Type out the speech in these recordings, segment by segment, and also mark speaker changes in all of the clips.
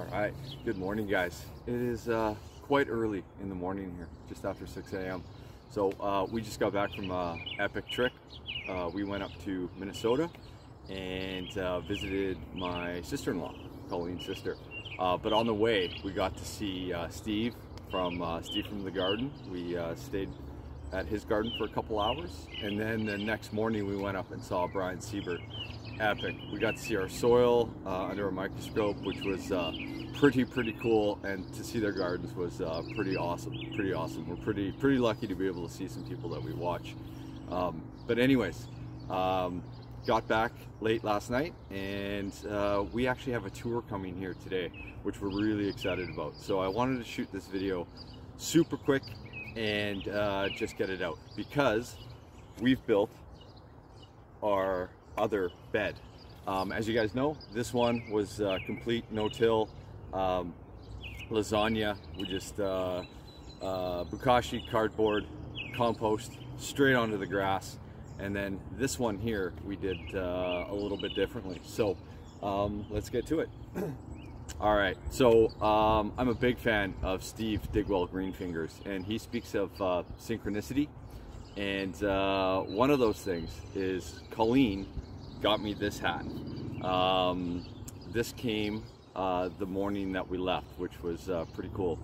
Speaker 1: All right, good morning guys. It is quite early in the morning here, just after 6 a.m. So we just got back from an epic trip. We went up to Minnesota and visited my sister-in-law, Colleen's sister. But on the way, we got to see Steve from the garden. We stayed at his garden for a couple hours, and then the next morning we went up and saw Brian Siebert. Epic. We got to see our soil under a microscope, which was pretty cool, and to see their gardens was pretty awesome. We're pretty lucky to be able to see some people that we watch. But anyways, got back late last night, and we actually have a tour coming here today, which we're really excited about. So I wanted to shoot this video super quick and just get it out, because we've built our other bed. As you guys know, this one was complete no-till lasagna. We just bukashi, cardboard, compost straight onto the grass, and then this one here we did a little bit differently. So let's get to it. All right, so I'm a big fan of Steve Digwell Greenfingers, and he speaks of synchronicity. And one of those things is Colleen got me this hat. This came the morning that we left, which was pretty cool,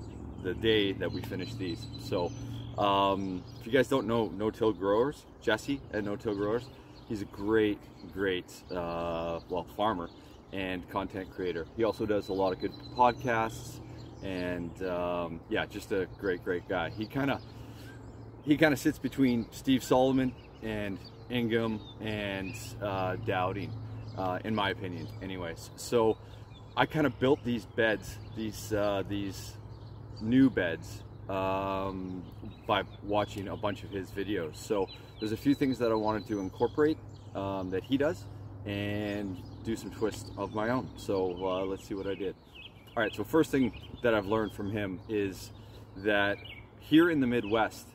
Speaker 1: the day that we finished these. So if you guys don't know No-Till Growers, Jesse at No-Till Growers, he's a great well, farmer and content creator. He also does a lot of good podcasts, and yeah, just a great guy. He kind of sits between Steve Solomon and Ingham and Dowding, in my opinion anyways. So I kind of built these beds, these new beds, by watching a bunch of his videos. So there's a few things that I wanted to incorporate that he does, and do some twists of my own. So let's see what I did. All right, so first thing that I've learned from him is that here in the Midwest,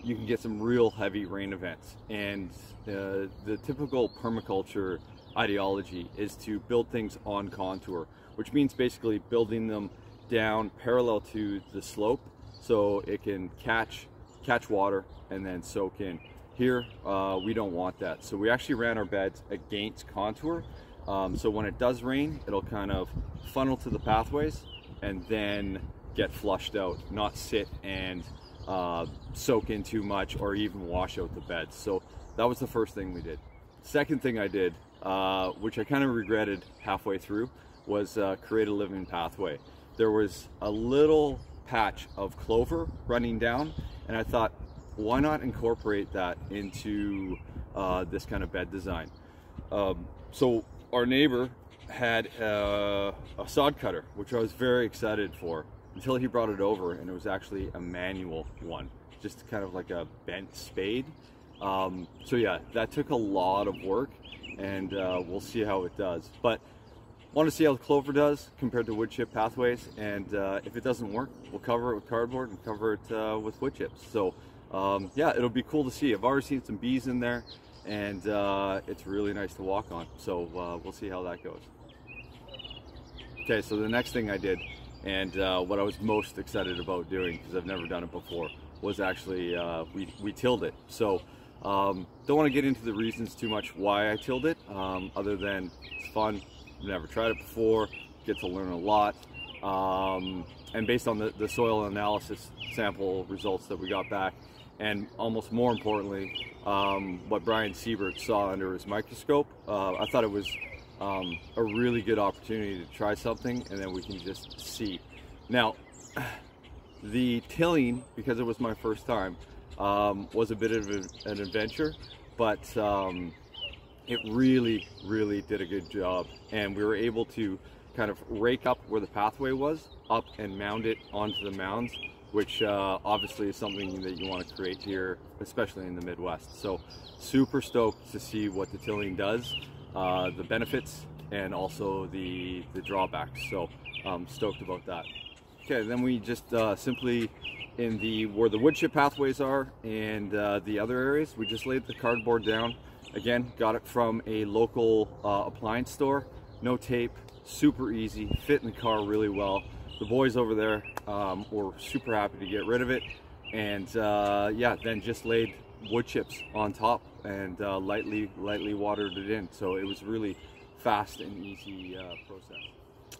Speaker 1: you can get some real heavy rain events, and the typical permaculture ideology is to build things on contour, which means basically building them down parallel to the slope so it can catch water and then soak in. Here we don't want that, so we actually ran our beds against contour, so when it does rain, it'll kind of funnel to the pathways and then get flushed out, not sit and soak in too much or even wash out the beds. So that was the first thing we did. Second thing I did, which I kind of regretted halfway through, was create a living pathway. There was a little patch of clover running down, and I thought, why not incorporate that into this kind of bed design? So our neighbor had a sod cutter, which I was very excited for, until he brought it over, and it was actually a manual one, just kind of like a bent spade. So yeah, that took a lot of work, and we'll see how it does. But want to see how the clover does compared to wood chip pathways, and if it doesn't work, we'll cover it with cardboard and cover it with wood chips. So yeah, it'll be cool to see. I've already seen some bees in there, and it's really nice to walk on. So we'll see how that goes. Okay, so the next thing I did, and what I was most excited about doing, because I've never done it before, was actually we tilled it. So don't want to get into the reasons too much why I tilled it, other than it's fun. Never tried it before, get to learn a lot, and based on the soil analysis sample results that we got back, and almost more importantly, what Brian Siebert saw under his microscope, I thought it was a really good opportunity to try something, and then we can just see. Now, the tilling, because it was my first time, was a bit of an adventure, but it really did a good job, and we were able to kind of rake up where the pathway was up and mound it onto the mounds, which obviously is something that you want to create here, especially in the Midwest. So super stoked to see what the tilling does, the benefits, and also the drawbacks. So stoked about that. Okay, then we just simply, in where the wood chip pathways are and the other areas, we just laid the cardboard down. Again, got it from a local appliance store. No tape, super easy, fit in the car really well. The boys over there were super happy to get rid of it, and yeah, then just laid wood chips on top and lightly watered it in. So it was really fast and easy process.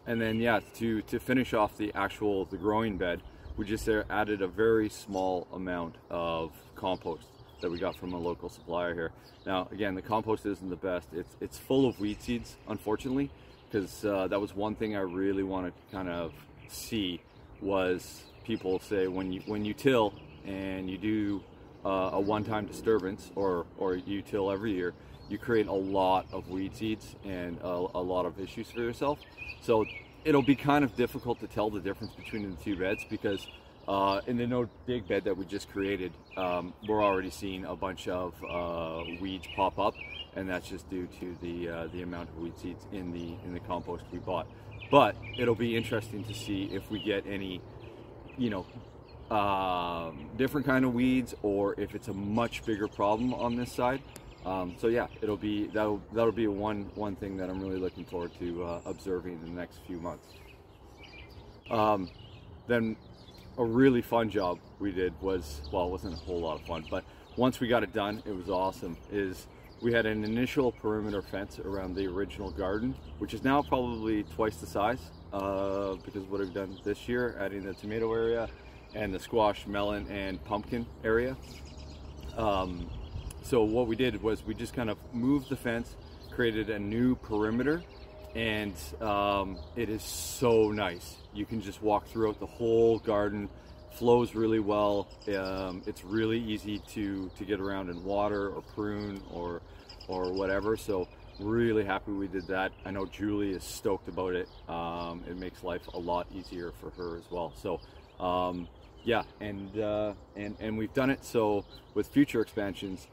Speaker 1: And then yeah, to finish off the growing bed, we just added a very small amount of compost that we got from a local supplier here. Now again, the compost isn't the best. It's full of weed seeds, unfortunately, because that was one thing I really wanted to kind of see, was people say when you till and you do a one-time disturbance, or you till every year, you create a lot of weed seeds and a lot of issues for yourself. So it'll be kind of difficult to tell the difference between the two beds, because in the no dig bed that we just created, we're already seeing a bunch of weeds pop up, and that's just due to the amount of weed seeds in the compost we bought. But it'll be interesting to see if we get any, you know, different kind of weeds, or if it's a much bigger problem on this side. So yeah, that'll be one thing that I'm really looking forward to observing in the next few months. Then a really fun job we did was, well, it wasn't a whole lot of fun, but once we got it done, it was awesome, is we had an initial perimeter fence around the original garden, which is now probably twice the size, because what I've done this year, adding the tomato area and the squash, melon, and pumpkin area. So what we did was we just kind of moved the fence, created a new perimeter, and it is so nice. You can just walk throughout the whole garden, flows really well. It's really easy to get around and water or prune or whatever. So really happy we did that. I know Julie is stoked about it. It makes life a lot easier for her as well. So yeah, and we've done it so with future expansions,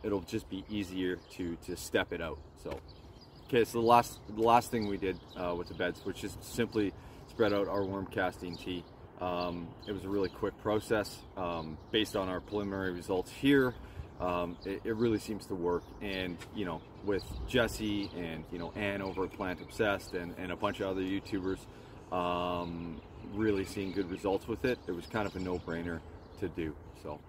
Speaker 1: it'll just be easier to step it out. So okay, so the last thing we did with the beds, which is simply spread out our worm casting tea. It was a really quick process. Based on our preliminary results here, it really seems to work. And you know, with Jesse and Ann over at Plant Obsessed and a bunch of other YouTubers really seeing good results with it, it was kind of a no-brainer to do. So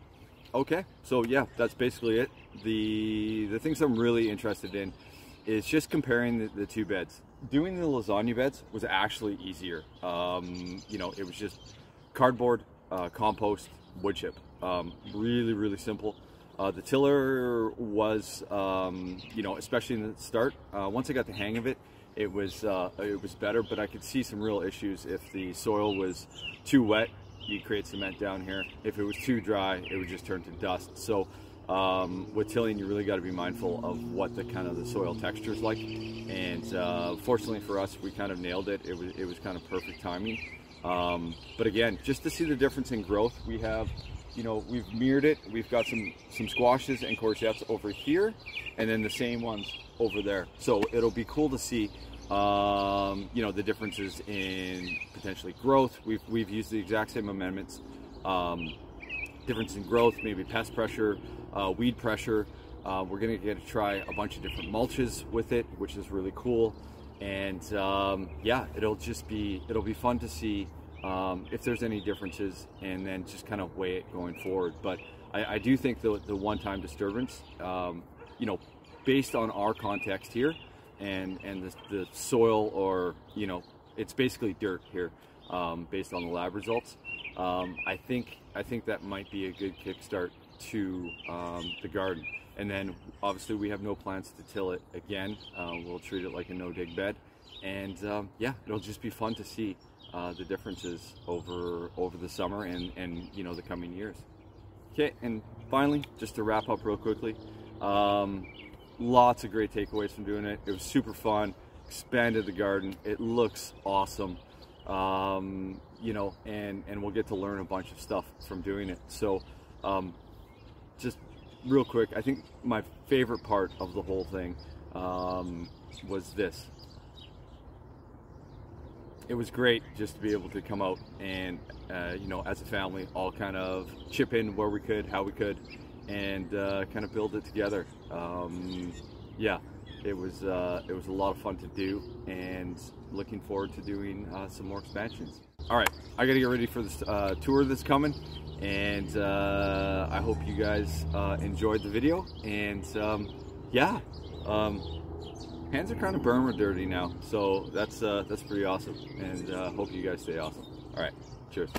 Speaker 1: okay, so yeah, that's basically it. The things I'm really interested in is just comparing the two beds. Doing the lasagna beds was actually easier. It was just cardboard, compost, wood chip. Really simple. The tiller was, especially in the start, once I got the hang of it, it was better, but I could see some real issues. If the soil was too wet, you create cement down here. If it was too dry, it would just turn to dust. So with tilling, you really got to be mindful of what the soil texture is like. And fortunately for us, we kind of nailed it. It was kind of perfect timing. But again, just to see the difference in growth, we have, we've mirrored it. We've got some squashes and courgettes over here, and then the same ones over there. So it'll be cool to see, the differences in potentially growth. We've used the exact same amendments. Difference in growth, maybe pest pressure, weed pressure. We're gonna get to try a bunch of different mulches with it, which is really cool. And yeah, it'll be fun to see if there's any differences, and then just kind of weigh it going forward. But I do think the one-time disturbance, based on our context here, and the soil, or it's basically dirt here, based on the lab results. I think that might be a good kickstart to the garden. And then obviously we have no plans to till it again. We'll treat it like a no-dig bed, and yeah, it'll just be fun to see the differences over the summer and the coming years. Okay, and finally, just to wrap up real quickly, lots of great takeaways from doing it. It was super fun. Expanded the garden. It looks awesome. And we'll get to learn a bunch of stuff from doing it. So just real quick, I think my favorite part of the whole thing was this. It was great just to be able to come out and as a family, all kind of chip in where we could, how we could, and kind of build it together. Yeah, it was a lot of fun to do, and looking forward to doing some more expansions. All right, I gotta get ready for this tour that's coming, and I hope you guys enjoyed the video. And yeah, hands are kind of burner dirty now, so that's pretty awesome, and hope you guys stay awesome. All right, cheers.